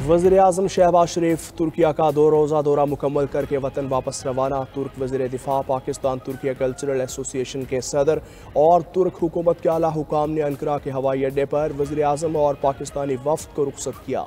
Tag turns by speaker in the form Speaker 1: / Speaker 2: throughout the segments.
Speaker 1: वज़ीर-ए-आज़म शहबाज शरीफ तुर्किया का 2 रोज़ा दौरा मुकम्मल करके वतन वापस रवाना। तुर्क वज़ीर दिफा, पाकिस्तान तुर्किया कल्चरल एसोसिएशन के सदर और तुर्क हुकूमत के आला हुकाम ने अंकारा के हवाई अड्डे पर वज़ीर-ए-आज़म और पाकिस्तानी वफ़द को रुखसत किया।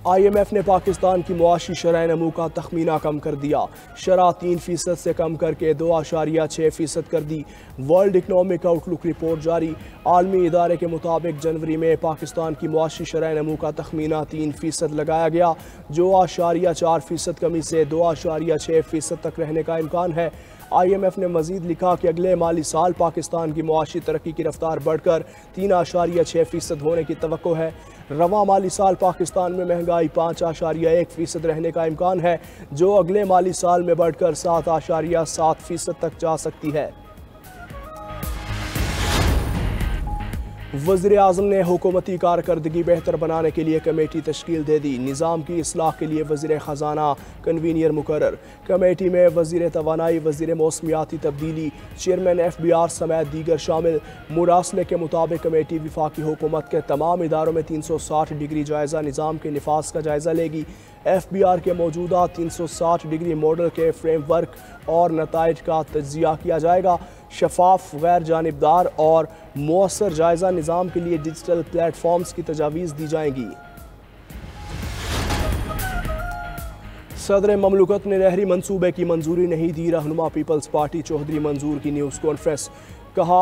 Speaker 1: IMF ने पाकिस्तान की मुआशी शरह नमू का तखमीना कम कर दिया। शरह 3% से कम करके 2.6% कर दी। वर्ल्ड इकनॉमिक आउटलुक रिपोर्ट जारी। आलमी इदारे के मुताबिक जनवरी में पाकिस्तान की मुआशी शरह नमू का तखमीना 3% लगाया गया, जो 0.4% कमी से 2.6% तक रहने का इम्कान है। IMF ने मजीद लिखा कि अगले माली साल पाकिस्तान की मुआशी तरक्की की रफ्तार बढ़कर 3.6% होने की तवक्को है। रवां माली साल पाकिस्तान में महंगाई 5.1% रहने का इम्कान है, जो अगले माली साल में बढ़कर 7.7% तक जा सकती है। वज़ीर-ए-आज़म ने हुकूमती कारकर्दगी बेहतर बनाने के लिए कमेटी तश्कील दे दी। निज़ाम की इस्लाह के लिए वज़ीर ख़जाना कन्वीनियर मुकर्रर। कमेटी में वज़ीर तवानाई, वज़ीर मौसमियाती तब्दीली, चेयरमैन FBR समेत दीगर शामिल। मुरासले के मुताबिक कमेटी वफाकी हुकूमत के तमाम इदारों में 360 डिग्री जायज़ा निज़ाम के निफाज का जायज़ा लेगी। FBR के मौजूदा 360 डिग्री मॉडल के फ्रेमवर्क और नताइज का तज्ज़िया किया जाएगा। शफाफ, गैर जानिबदार और मौसर जायज़ा निज़ाम के लिए डिजिटल प्लेटफॉर्म्स की तजावीज़ दी जाएंगी। सदर ममलकत ने नहरी मंसूबे की मंजूरी नहीं दी। रहनुमा पीपल्स पार्टी चौधरी मंजूर की न्यूज़ कॉन्फ्रेंस। कहा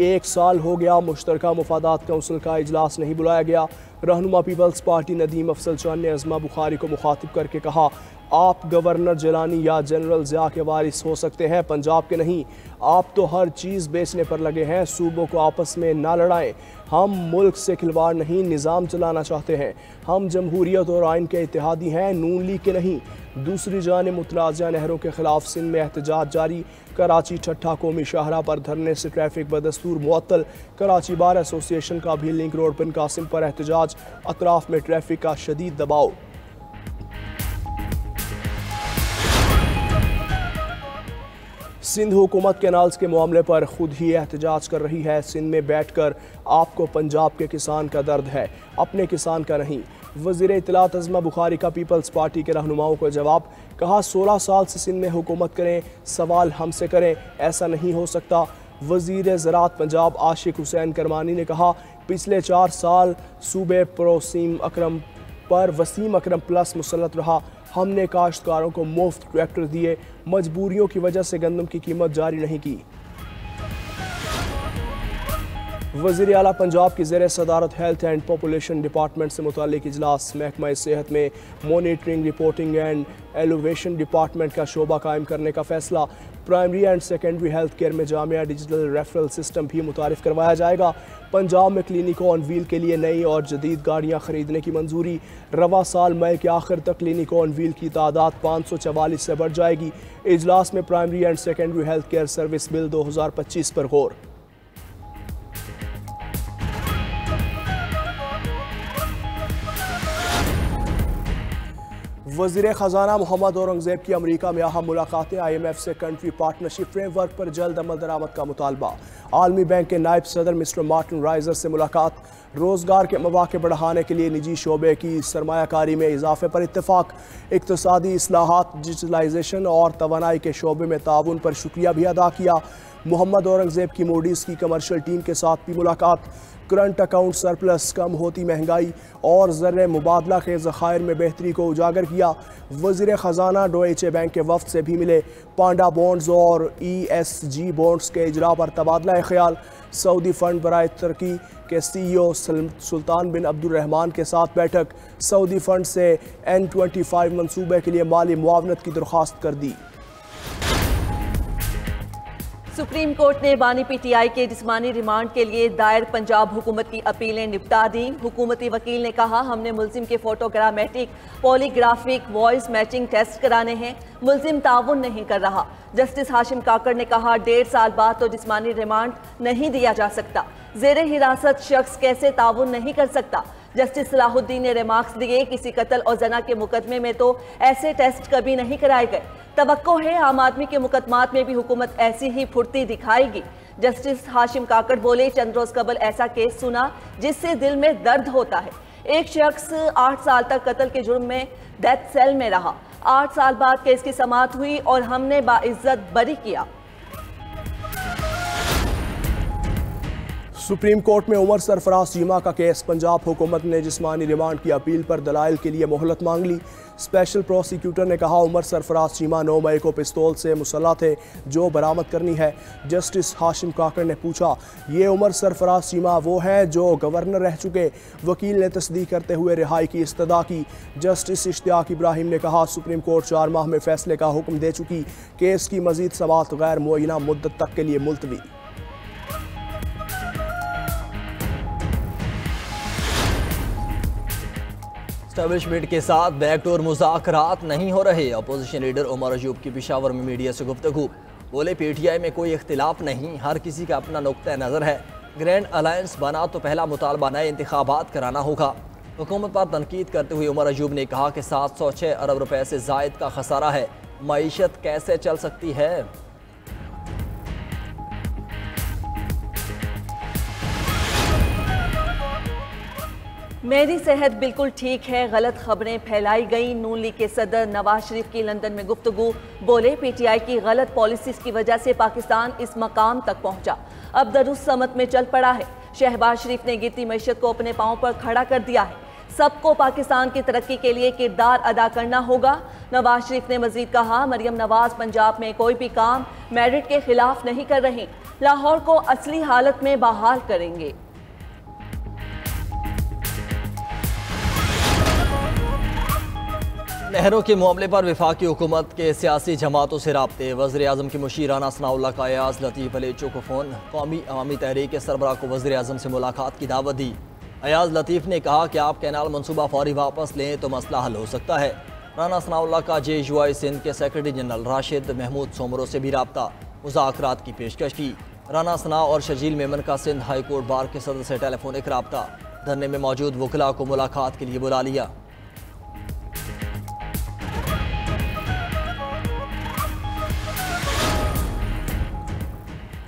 Speaker 1: 1 साल हो गया, मुश्तरका मुफादात काउंसिल का इजलास नहीं बुलाया गया। रहनुमा पीपल्स पार्टी नदीम अफसल चान ने अज़मा बुखारी को मुखातिब करके कहा, आप गवर्नर जिलानी या जनरल ज़िया के वारिस हो सकते हैं, पंजाब के नहीं। आप तो हर चीज़ बेचने पर लगे हैं। सूबों को आपस में ना लड़ाएं। हम मुल्क से खिलवाड़ नहीं, निज़ाम चलाना चाहते हैं। हम जमहूरियत और आइन के इत्तेहादी हैं, नून लीग के नहीं। दूसरी जानिब मुतनाज़ा नहरों के खिलाफ सिंध में एहतजाज जारी। कराची ठट्ठा कौमी शाहरा पर धरने से ट्रैफिक बदस्तूर मुअत्तल। कराची बार एसोसिएशन का भी लिंक रोड बिन कासिम पर एहतजाज। अतराफ में ट्रैफिक का शदीद दबाव। सिंध हुकूमत कैनाल्स के मामले पर खुद ही एहतजाज कर रही है। सिंध में बैठकर आपको पंजाब के किसान का दर्द है, अपने किसान का नहीं। वज़ीर इत्तलात अज़मा बुखारी का पीपल्स पार्टी के रहनुमाओं को जवाब। कहा 16 साल से सिंध में हुकूमत करें, सवाल हमसे करें, ऐसा नहीं हो सकता। वज़ीर ज़राअत पंजाब आशिक हुसैन करमानी ने कहा, पिछले 4 साल सूबे पर वसीम अकरम प्लस मुसल्लत रहा। हमने काश्तकारों को मुफ्त ट्रैक्टर दिए, मजबूरियों की वजह से गंदम की कीमत जारी नहीं की। वज़ीर आला पंजाब की ज़ेर सदारत हेल्थ एंड पॉपुलेशन डिपार्टमेंट से मुताल्लिक इजलास। महकमा सेहत में मॉनिटरिंग, रिपोर्टिंग एंड एलोवेशन डिपार्टमेंट का शोबा कायम करने का फैसला। Primary and secondary health care में जामिया डिजिटल रेफरल सिस्टम भी मुतारिफ करवाया जाएगा। पंजाब में क्लिनिको ऑन व्हील के लिए नई और जदीद गाड़ियाँ खरीदने की मंजूरी। रवा साल मई के आखिर तक क्लिनिको ऑन व्हील की तादाद 544 से बढ़ जाएगी। इजलास में primary and secondary health care service bill 2025 पर गौर। वज़ीर ख़जाना मोहम्मद औरंगज़ेब की अमरीका में अहम मुलाकातें। IMF से कंट्री पार्टनरशिप फ्रेमवर्क पर जल्द अमल दरामद का मुतालबा। आलमी बैंक के नायब सदर मिस्टर मार्टिन राइजर से मुलाकात। रोज़गार के मौक़े बढ़ाने के लिए निजी शोबे की सरमायाकारी में इजाफे पर इत्तेफाक। इक़्तिसादी इस्लाहात, डिजिटलाइजेशन और तवानाई के शोबे में ताउन पर शुक्रिया भी अदा किया। मोहम्मद औरंगज़ेब की मूडीज़ की कमर्शियल टीम के साथ भी मुलाकात। करंट अकाउंट सरप्लस, कम होती महंगाई और ज़र मुबादला के ज़खायर में बेहतरी को उजागर किया। वज़ीर ख़जाना डॉइचे बैंक के वफ़द से भी मिले। पांडा बॉन्ड्स और ESG बॉन्ड्स के इजरा पर तबादला ख्याल। सऊदी फ़ंड बराए तरक्की के CEO सुल्तान बिन अब्दुर्रहमान के साथ बैठक। सऊदी फ़ंड से N25 मनसूबे के लिए माली मुआवनत की दरख्वास्त कर दी।
Speaker 2: सुप्रीम कोर्ट ने बानी PTI के जिस्मानी रिमांड के लिए दायर पंजाब हुकूमत की अपीलें निपटा दी। हुकूमती वकील ने कहा, हमने मुल्जिम के photogrammetric, polygraphic, voice matching test कराने हैं। मुल्जिम ताउन नहीं कर रहा। जस्टिस हाशिम काकड़ ने कहा, 1.5 साल बाद तो जिस्मानी रिमांड नहीं दिया जा सकता। जेर हिरासत शख्स कैसे ताउन नहीं कर सकता। जस्टिस सलाहुद्दीन ने रिमार्क्स दिए, किसी कत्ल और जना के मुकदमे में तो ऐसे टेस्ट कभी नहीं कराए गए। तवक्को है आम आदमी के मुकदमात में भी हुकूमत ऐसी ही फुर्ती दिखाएगी। जस्टिस हाशिम काकड़ बोले, चंद रोज कबल ऐसा केस सुना जिससे दिल में दर्द होता है। एक शख्स 8 साल तक कत्ल के जुर्म में डेथ सेल में रहा। 8 साल बाद केस की समाअत हुई और हमने बाइज्जत बरी किया।
Speaker 1: सुप्रीम कोर्ट में उमर सरफराज चीमा का केस। पंजाब हुकूमत ने जिस्मानी रिमांड की अपील पर दलाइल के लिए मोहलत मांग ली। स्पेशल प्रोसिक्यूटर ने कहा, उमर सरफराज चीमा 9 मई को पिस्तौल से मुसल्ला थे जो बरामद करनी है। जस्टिस हाशिम काकड़ ने पूछा, ये उमर सरफराज चीमा वो हैं जो गवर्नर रह चुके? वकील ने तस्दीक करते हुए रिहाई की इस्तदा की। जस्टिस इश्तियाक इब्राहिम ने कहा, सुप्रीम कोर्ट 4 माह में फैसले का हुक्म दे चुकी, केस की मजीद समाअत गैर मुअय्यना मुद्दत तक के लिए मुलतवी।
Speaker 3: एस्टेब्लिशमेंट के साथ बैकडोर मुज़ाकरात नहीं हो रहे। अपोजिशन लीडर उमर अयूब की पेशावर में मीडिया से गुफ्तगू। बोले, पीटीआई में कोई इख्तिलाफ नहीं, हर किसी का अपना नुक्ता नज़र है। ग्रैंड अलायंस बना तो पहला मुतालबा नए इंतखाबात कराना होगा। हुकूमत पर तनकीद करते हुए उमर अयूब ने कहा कि 706 अरब रुपए से जायद का खसारा है, मईशत कैसे चल सकती है।
Speaker 2: मेरी सेहत बिल्कुल ठीक है, गलत खबरें फैलाई गई। नून लीग के सदर नवाज शरीफ की लंदन में गुफ्तगू। बोले, पीटीआई की गलत पॉलिसीज की वजह से पाकिस्तान इस मकाम तक पहुंचा, अब दरुस्त समत में चल पड़ा है। शहबाज शरीफ ने गिरती मैशत को अपने पांव पर खड़ा कर दिया है। सबको पाकिस्तान की तरक्की के लिए किरदार अदा करना होगा। नवाज शरीफ ने मजीद कहा, मरियम नवाज पंजाब में कोई भी काम मेरिट के खिलाफ नहीं कर रही, लाहौर को असली हालत में बहाल करेंगे।
Speaker 3: नहरों के मामले पर वफाकी हुकूमत के सियासी जमातों से राब्ते। वज़ीर आज़म की मुशीर राना सनाउल्लाह का अयाज लतीफ़ अलीचो को फ़ोन। कौमी अवामी तहरीक के सरबराह को वज़ीर आज़म से मुलाकात की दावत दी। अयाज लतीफ़ ने कहा कि आप कैनाल मनसूबा फौरी वापस लें तो मसला हल हो सकता है। राना सनाउल्लाह का JUI सिंध के सेक्रेटरी जनरल राशिद महमूद सोमरो से भी राब्ता, मुज़ाकरात की पेशकश की। राना सना और शजील मेमन का सिंध हाई कोर्ट बार के सदर से टेलीफोनिक राब्ता। धरने में मौजूद वकला को मुलाकात के लिए बुला लिया।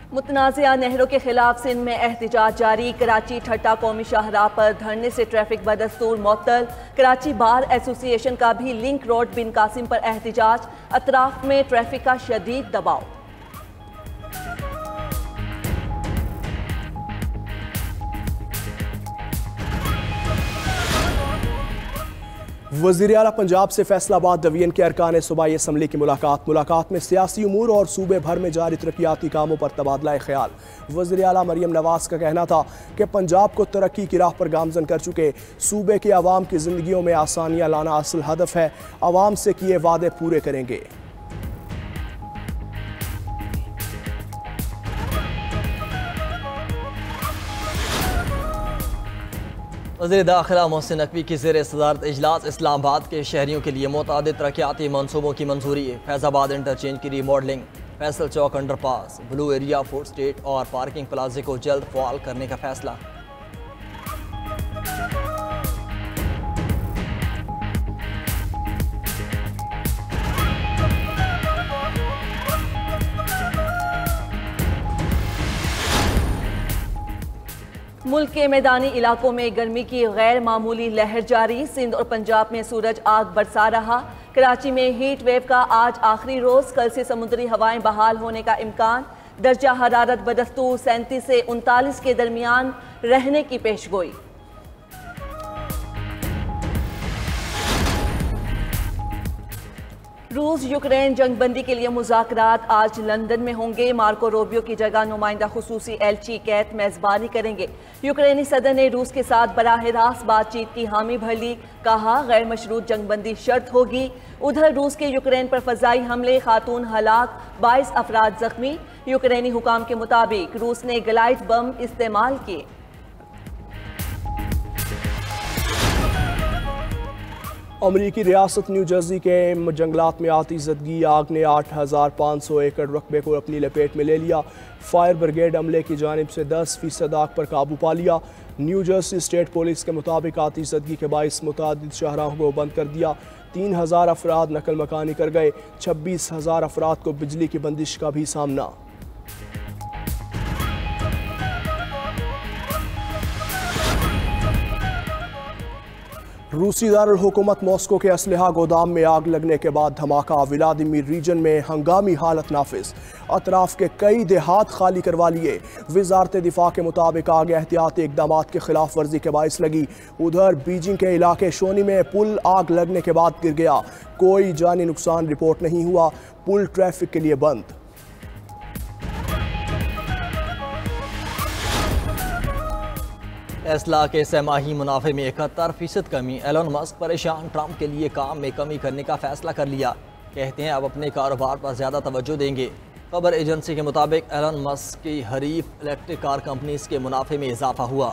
Speaker 2: मुतनाज़िया नहरों के खिलाफ सिंध में एहतजाज जारी। कराची ठट्टा कौमी शाहराह पर धरने से ट्रैफिक बदस्तूर मुअत्तल। कराची बार एसोसिएशन का भी लिंक रोड बिन कासिम पर एहतजाज। अतराफ में ट्रैफिक का शदीद दबाव।
Speaker 1: वज़ीर आला पंजाब से फैसलाबाद डिवीजन के अरकान सूबाई असम्बली की मुलाकात में सियासी उमूर और सूबे भर में जारी तरक्याती कामों पर तबादला ख्याल। वज़ीर आला मरियम नवाज का कहना था कि पंजाब को तरक्की की राह पर गामजन कर चुके सूबे के अवाम की जिंदगियों में आसानियाँ लाना असल हदफ है, अवाम से किए वादे पूरे करेंगे।
Speaker 3: वज़ीर दाखिला मोहसिन नकवी की ज़ेर सदारत इजलास। इस्लामाबाद के शहरियों के लिए मुतादिद तरक्याती मनसूबों की मंजूरी। फैज़ाबाद इंटरचेंज की remodelling, Faisal Chowk underpass, blue area, food street और पार्किंग प्लाजे को जल्द फ़आल करने का फैसला।
Speaker 2: मुल्क के मैदानी इलाकों में गर्मी की गैर मामूली लहर जारी। सिंध और पंजाब में सूरज आग बरसा रहा। कराची में हीट वेव का आज आखिरी रोज। कल से समुद्री हवाएं बहाल होने का इम्कान। दर्जा हरारत बदस्तूर 37 से 39 के दरमियान रहने की पेशगोई। रूस यूक्रेन जंगबंदी के लिए मुज़ाकरात आज लंदन में होंगे। मार्को रूबियो की जगह नुमाइंदा खुसूसी एलची कैथ मेज़बानी करेंगे। यूक्रेनी सदर ने रूस के साथ बराह रास्त बातचीत की हामी भर ली। कहा, गैर मशरूत जंगबंदी शर्त होगी। उधर रूस के यूक्रेन पर फ़ज़ाई हमले, खातून हलाक, 22 अफराद जख्मी। यूक्रेनी हुकाम के मुताबिक रूस ने ग्लाइड बम इस्तेमाल किए।
Speaker 1: अमरीकी रियासत न्यू जर्सी के जंगलात में आती ज़दगी आग ने 8500 एकड़ रकबे को अपनी लपेट में ले लिया। फायर ब्रिगेड अमले की जानिब से 10% आग पर काबू पा लिया। न्यू जर्सी स्टेट पुलिस के मुताबिक आती ज़दगी के बाइस मुतादिद शाहराहों को बंद कर दिया। 3,000 अफराद नकल मकानी कर गए। 26,000 अफराद को बिजली की बंदिश का भी सामना। रूसी दारुल हुकूमत मॉस्को के असलहा गोदाम में आग लगने के बाद धमाका। व्लादिमीर रीजन में हंगामी हालत नाफिज। अतराफ के कई देहात खाली करवा लिए। वजारत दिफा के मुताबिक आग एहतियाती इकदाम के खिलाफ वर्जी के बायस लगी। उधर बीजिंग के इलाके शोनी में पुल आग लगने के बाद गिर गया। कोई जानी नुकसान रिपोर्ट नहीं हुआ। पुल ट्रैफिक के लिए बंद।
Speaker 3: टेस्ला के सहमाही मुनाफे में 71% कमी। एलन मस्क परेशान, ट्रंप के लिए काम में कमी करने का फैसला कर लिया। कहते हैं अब अपने कारोबार पर ज़्यादा तवज्जो देंगे। खबर एजेंसी के मुताबिक एलन मस्क की हरीफ इलेक्ट्रिक कार कंपनीज के मुनाफे में इजाफा हुआ।